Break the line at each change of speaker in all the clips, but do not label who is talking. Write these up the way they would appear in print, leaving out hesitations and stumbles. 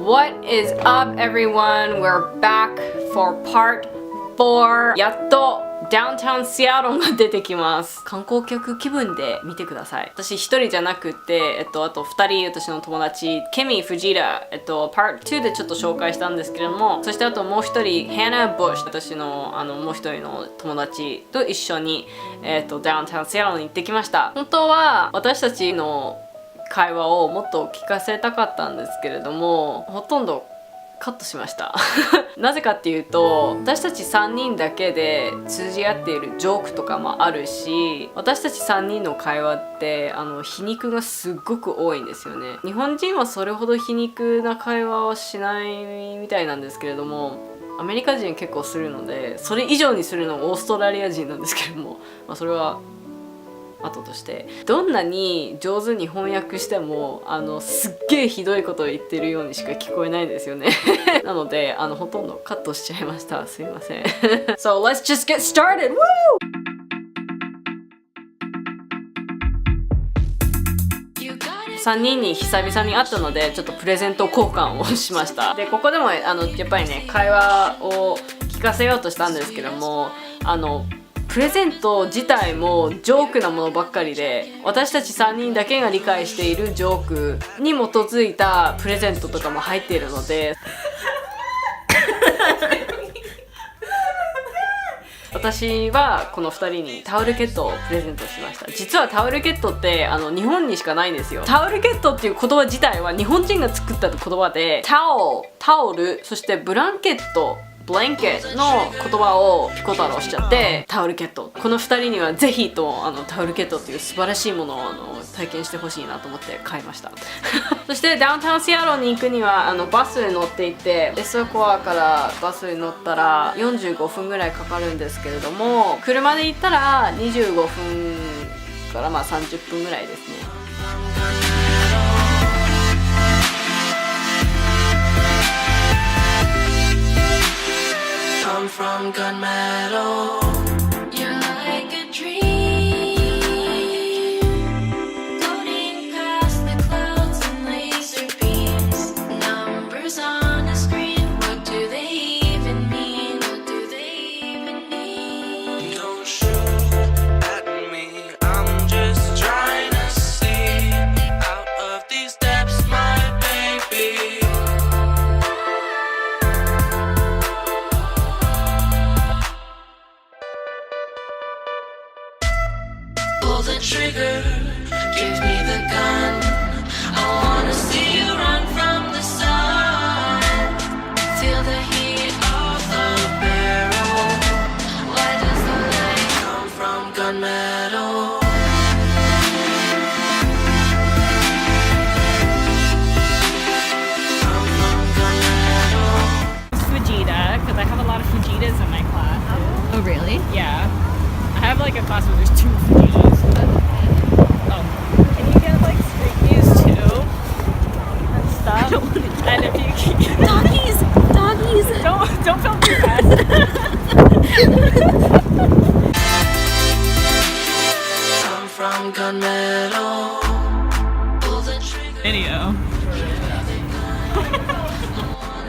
What is up, everyone? We're back for part 4. やっとダウンタウンシアトルが出てきます。観光客気分で見てください。私一人じゃなくて、あと2人私の友達、ケミ、フジラ、part 2でちょっと紹介したんですけれども、そしてあともう一人、ハナ・ブッシュ、私のもう一人の友達と一緒に、ダウンタウンシアトルに行ってきました。本当は私たちの会話をもっと聞かせたかったんですけれども、ほとんどカットしましたなぜかっていうと、私たち3人だけで通じ合っているジョークとかもあるし、私たち3人の会話って皮肉がすっごく多いんですよね。日本人はそれほど皮肉な会話をしないみたいなんですけれども、アメリカ人結構するので、それ以上にするのがオーストラリア人なんですけれども、それは後として、どんなに上手に翻訳してもすっげえひどいことを言ってるようにしか聞こえないんですよねなのでほとんどカットしちゃいました。すいませんSo let's just get started! Woo! 3人に久々に会ったので、ちょっとプレゼント交換をしました。でここでもやっぱりね、会話を聞かせようとしたんですけども、プレゼント自体もジョークなものばっかりで、私たち3人だけが理解しているジョークに基づいたプレゼントとかも入っているので私はこの2人にタオルケットをプレゼントしました。実はタオルケットって日本にしかないんですよ。タオルケットっていう言葉自体は日本人が作った言葉で、タオル、そしてブランケット、ブランケットの言葉をピコ太郎しちゃって、タオルケット、この2人にはぜひとタオルケットっていう素晴らしいものを体験してほしいなと思って買いましたそしてダウンタウンシアトルに行くにはバスに乗っていて、エスコアからバスに乗ったら45分ぐらいかかるんですけれども、車で行ったら25分から30分ぐらいですね。
From gunmetal, you're like a dream, floating past the clouds and laser beams. Numbers on a screen, what do they even mean? What do they even mean? Don't shoot at me, I'm just trying to see out of these depths, my baby. Pull the trigger, give me the gun. I wanna see you run from the sun. Feel the heat of the barrel. Why does the light come from gunmetal? Come from gunmetal.
Fujita, because I have a lot of Fujitas in my class.
Oh, really?
Yeah. I have like a class where there's 2 Fujitas. Oh. Can you get like straight A's too? And stuff? And if you can get
Doggies! Doggies!
Don't film too fast.
Come from gunmetal. Pull the trigger.
Video.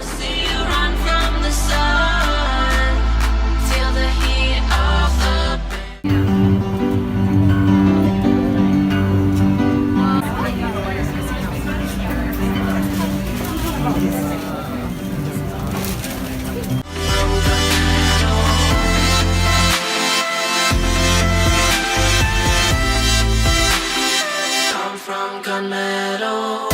See you run from the sun. Feel the heat of the come from gunmetal.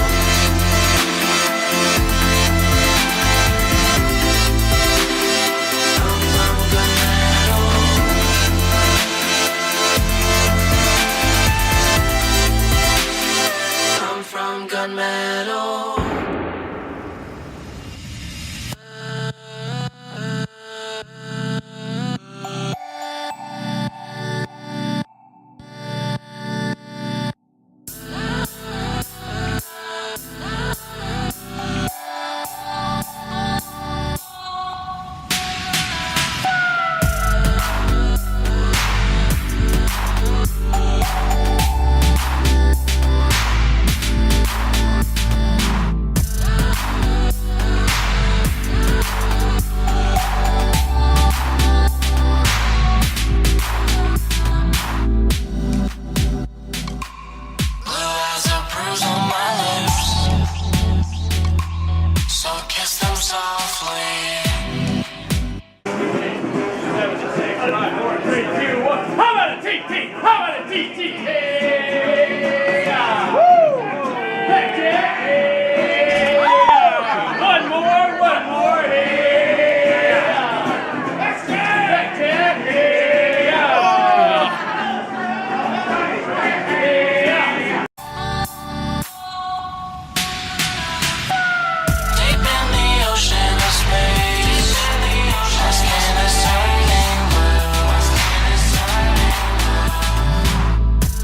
One more,
Deep in the ocean of space, my skin is turning blue.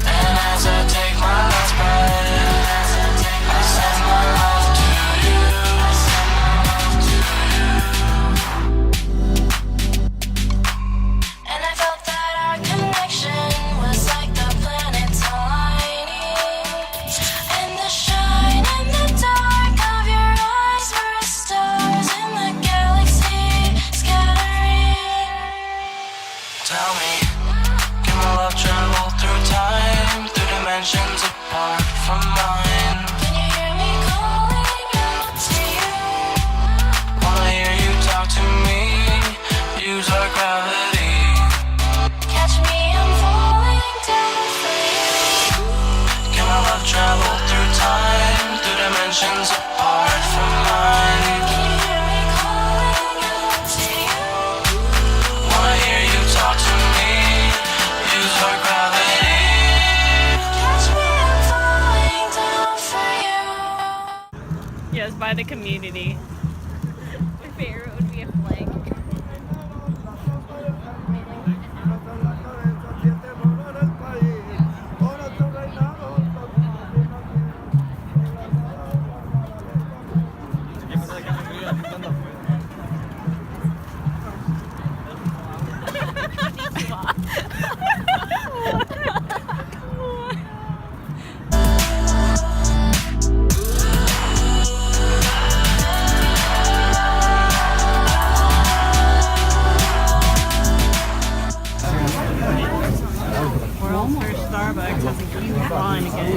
And as I take my last breath, I send my love to you. And I felt that our connection was like the planets aligning, and the shine in the dark of your eyes were stars in the galaxy scattering. Tell me, can my love travel through time, through dimensions apart from mine? Can you hear me calling out to you? Wanna hear you talk to me, use our gravity. Catch me, I'm falling down for you. Can my love travel through time, through dimensions apart from mine? Can you hear me calling out to you? Wanna hear you talk to me, use our gravity. Catch me, I'm falling down for you.
Yes, by the community. My favorite would be a flag. We're almost for Starbucks has a huge line again.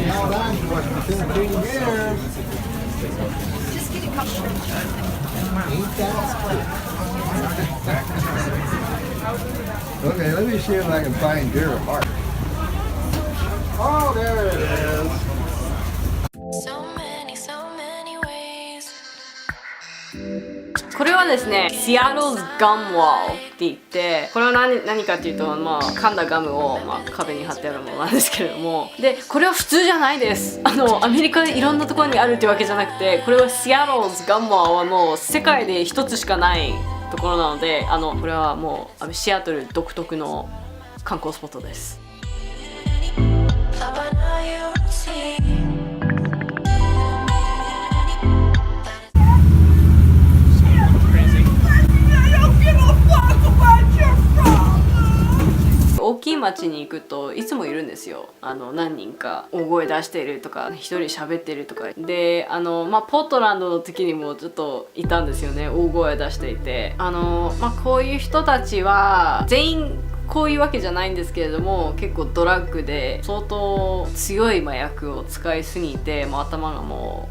Okay, let me see if I can find Deer Park. Oh, there it is.
So many ways.
これはですね、シアローズガムワールって言って、これは何かっていうと、噛んだガムを、壁に貼ってあるものなんですけれども、で、これは普通じゃないです。アメリカでいろんなところにあるってわけじゃなくて、これはシアローズガムワールはもう世界で一つしかないところなので、これはもうシアトル独特の観光スポットです。
Thought by now you would see.
Crazy.
大きい町に行くといつもいるんですよ。何人か大声出してるとか一人喋ってるとかで、ポートランドの時にもちょっといたんですよね。大声出していて、こういう人たちは全員こういうわけじゃないんですけれども、結構ドラッグで相当強い麻薬を使いすぎて、もう頭がも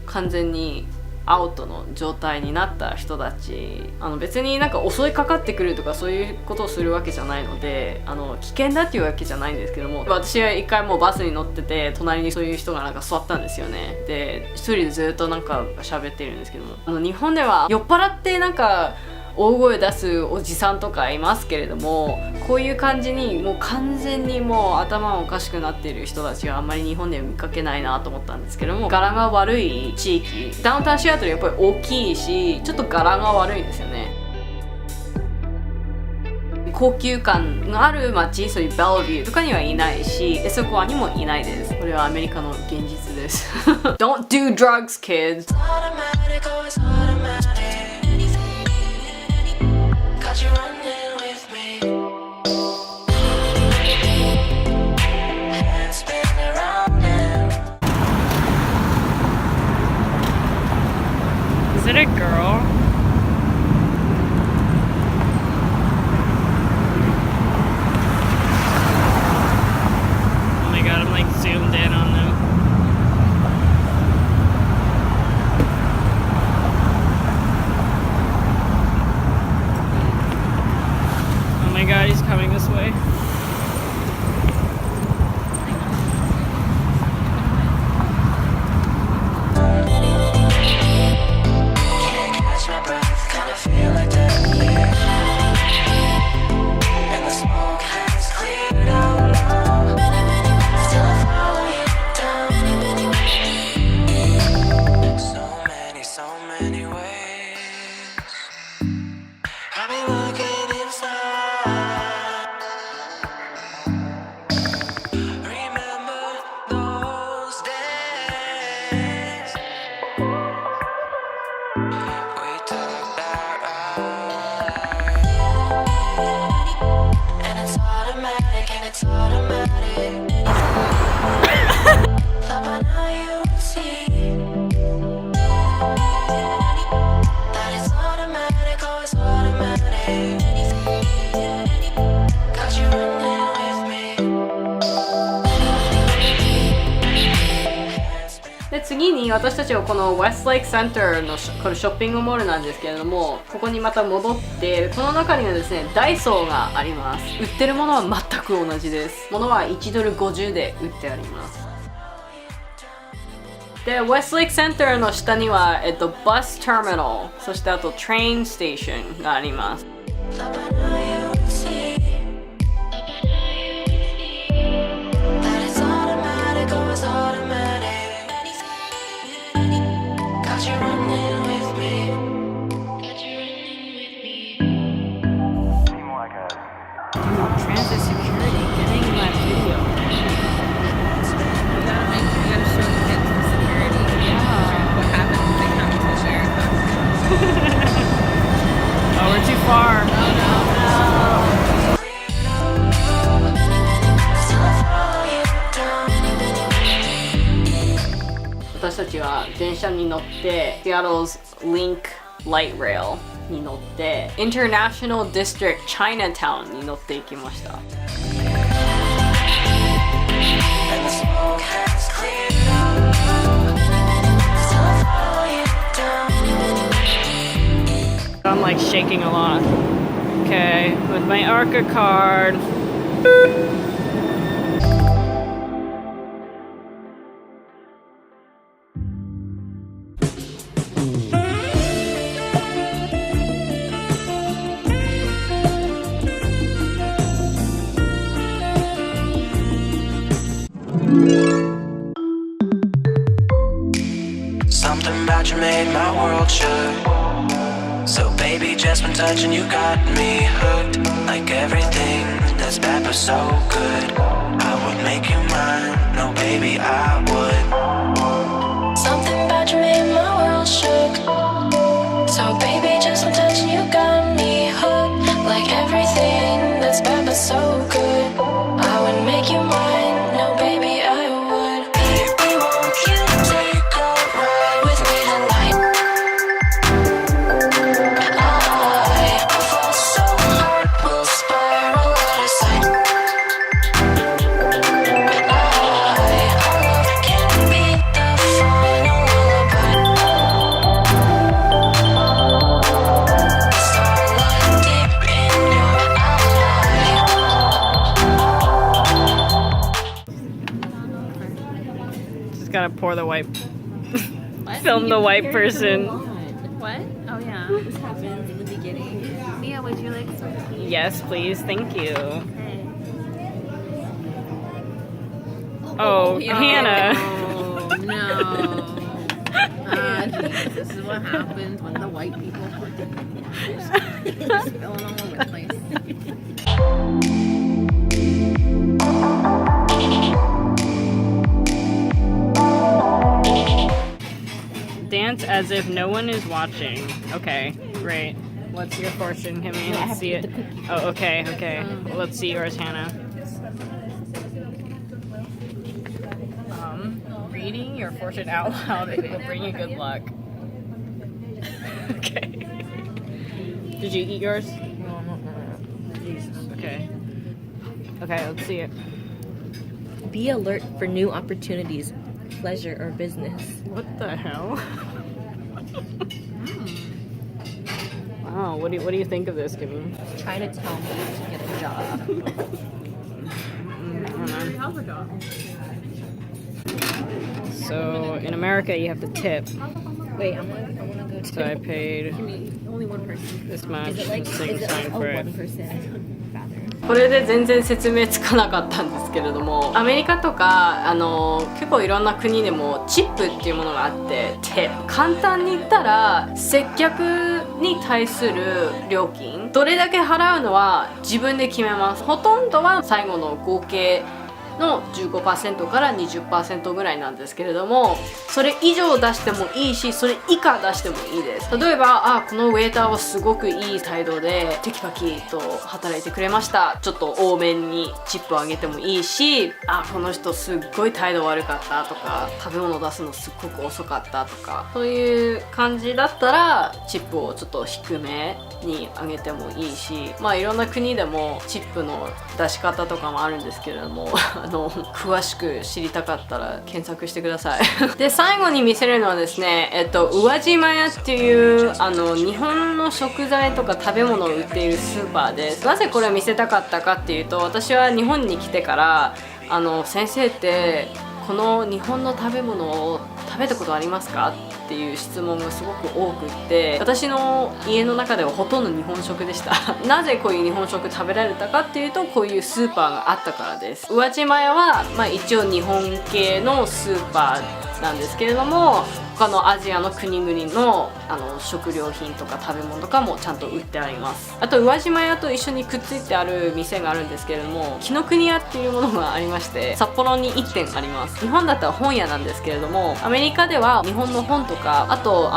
う完全にアウトの状態になった人たち、別になんか襲いかかってくるとかそういうことをするわけじゃないので、危険だっていうわけじゃないんですけども、私は一回もうバスに乗ってて、隣にそういう人がなんか座ったんですよね。で一人でずっとなんか喋ってるんですけども、日本では酔っ払ってなんか大声出すおじさんとかいますけれども、こういう感じにもう完全にもう頭おかしくなっている人たちはあんまり日本では見かけないなと思ったんですけども、柄が悪い地域、ダウンタウンシアトルやっぱり大きいし、ちょっと柄が悪いんですよね。高級感のある街、そういうベルビューとかにはいないし、エソコアにもいないです。これはアメリカの現実です。Don't do drugs, kids.
Automatic, always automatic. Got you running with me. Hands spin around now.
Is it a girl? Oh my god, I'm like zoomed in on them. Oh my god, he's coming this way.
automatic and it's automatic. Love, I know you would see that it's automatic, always automatic. Got you running with me.
で次に私たちはこの Westlake Center のこれショッピングモールなんですけれども、ここにまた戻ってこの中にはですねダイソーがあります。売ってるものは全く同じです。物は1ドル50で売ってあります。で Westlake Center の下にはバスターミナル、そしてあと Train Station があります。
Love, I know you would see that it's automatic, always automatic. Got you running with me. Got you running with me.
Transit security getting in that video.
You gotta show the kids the security. Yeah. What happens if they come to the sheriff?
Oh, we're too far.
Still follow you down.
私たちは電車に乗って Seattle's Link Light Rail に乗って International District Chinatown に乗っていきました。
And the smoke has cleared. Still follow you down.
I'm like shaking a lot. Okay, with my ARCA card.
Something about you made my world shook. So baby, just one touch and you got me hooked. Like everything that's bad but so good. I would make you mine, no baby, I would.
Something about you made my world shook. So baby, just one touch and you got me hooked. Like everything that's bad but so good. I would make you mine, no baby, I would.
Baby, won't you take a ride with me tonight?
I fall so hard, we'll spiral out of sight. Our love can be the final lullaby. Starlight deep in your eye.
Just gotta pour the white. Film the white person.
What? Oh yeah. This happens in the beginning. Mia, would you like some tea?
Yes, please. Thank you.
Okay.
Oh, Hannah.
Oh no. This is what happens when the white people put just spilling all over the place.
Dance as if no one is watching. Okay, great. What's your fortune, Kimmy?
No, I
Let's
have
see
to
it.
eat the cookie.
Oh, okay, okay. Well, let's see yours, Hannah. Reading your fortune out loud will bring you good luck. Okay. Did you eat yours? Okay. Okay, let's see it.
Be alert for new opportunities, pleasure, or business.
What the hell? Wow, what do you think of this, Kimmy?
Try to tell me to get a job.
So in America, you have to tip.
Wait, I want to go to.
So I paid
Only one person.
this much.
Is it like,
This thing
is it like
signed
a
for it.
one person bathroom?
これで全然説明つかなかったんですけれども、アメリカとか結構いろんな国でもチップっていうものがあって、簡単に言ったら接客に対する料金どれだけ払うのは自分で決めます。ほとんどは最後の合計の 15% から 20% ぐらいなんですけれども、それ以上出してもいいし、それ以下出してもいいです。例えばこのウェイターはすごくいい態度でテキパキと働いてくれました、ちょっと多めにチップをあげてもいいし、この人すっごい態度悪かったとか、食べ物出すのすっごく遅かったとか、そういう感じだったらチップをちょっと低めにあげてもいいし、いろんな国でもチップの出し方とかもあるんですけれども詳しく知りたかったら検索してくださいで、最後に見せるのはですね、宇和島屋っていう日本の食材とか食べ物を売っているスーパーです。なぜこれを見せたかったかっていうと、私は日本に来てから先生ってこの日本の食べ物を食べたことありますかっていう質問がすごく多くって、私の家の中ではほとんど日本食でしたなぜこういう日本食食べられたかっていうと、こういうスーパーがあったからです。宇和島屋は、一応日本系のスーパーなんですけれども、他のアジアの国々の食料品とか食べ物とかもちゃんと売ってあります。あと宇和島屋と一緒にくっついてある店があるんですけれども、紀ノ国屋っていうものがありまして、札幌に1店あります。日本だったら本屋なんですけれども、アメリカでは日本の本とか、あと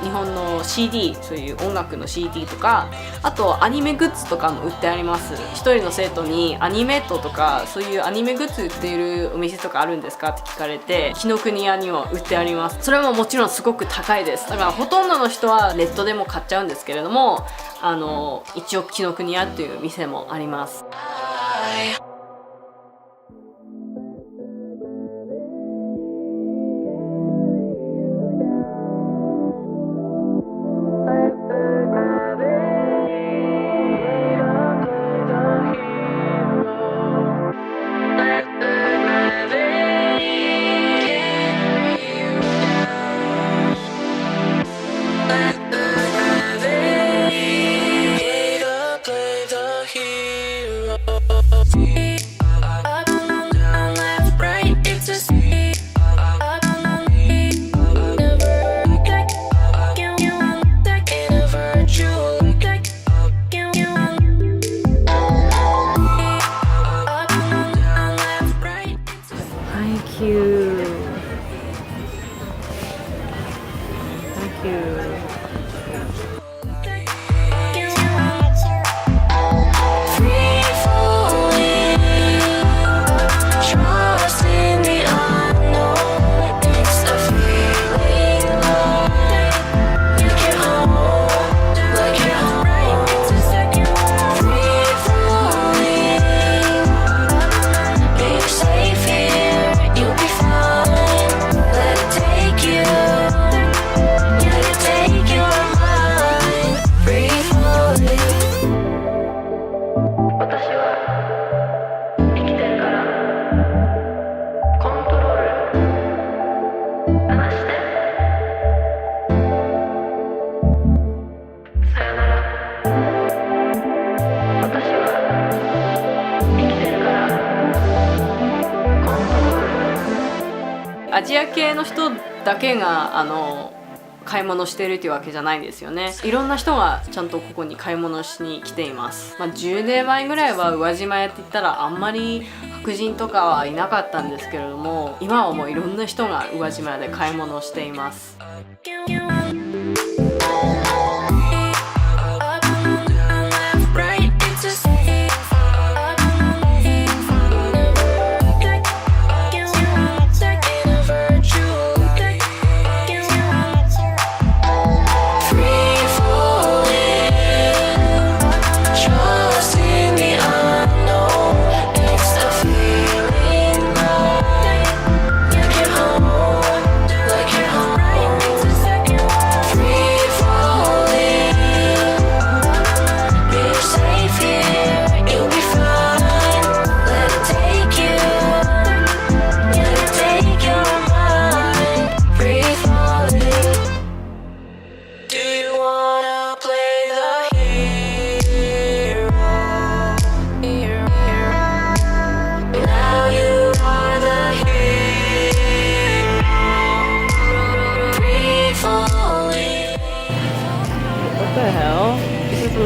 日本の CD、 そういう音楽の CD とか、あとアニメグッズとかも売ってあります。一人の生徒にアニメットとかそういうアニメグッズ売っているお店とかあるんですかって聞かれて、紀ノ国屋には売ってあります。それももちろんすごく高いです。だからほとんどの人はネットでも買っちゃうんですけれども、一応紀ノ国屋っていう店もあります。アジア系の人だけが買い物してるっていうわけじゃないんですよね。いろんな人がちゃんとここに買い物しに来ています。10年前ぐらいは宇和島屋って言ったらあんまり白人とかはいなかったんですけれども、今はもういろんな人が宇和島屋で買い物をしています。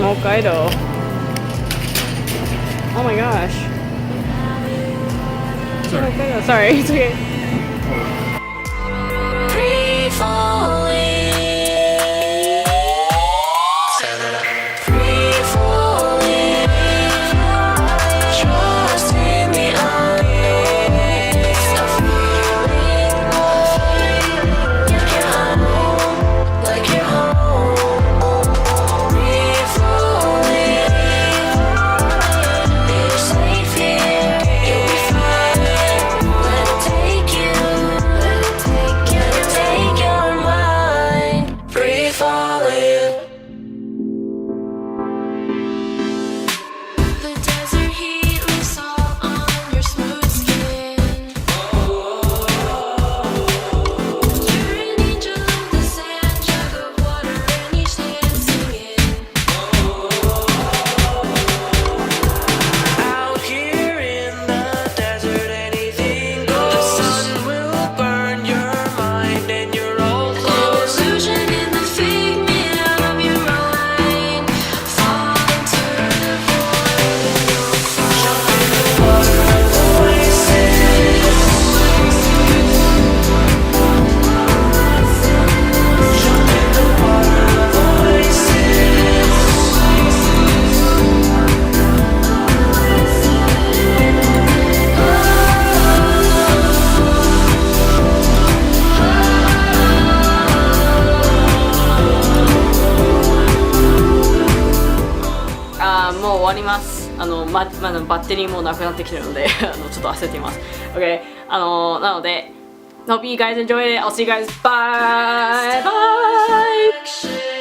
Hokkaido. Oh my gosh.
Sorry, it's okay.
Free falling. Free falling. Trust in the eyes of feeling like you're home, like you're home. Free falling. You're safe here. You'll be fine. Let it take you. Let it take you. Let it take your mind. Free falling. The desert heat leaves salt on your smooth skin. You're an angel of the sand, jug of water, and you stand singing.
Out here in the desert, anything goes. The sun will burn your mind and your old
An
clothes.
illusion in the figment of your mind. Fall into the
もう終わります。バッテリーもうなくなってきてるのでちょっと焦っています。OK、なので Hope you guys enjoyed it. I'll see you guys. Bye. Bye.
Bye.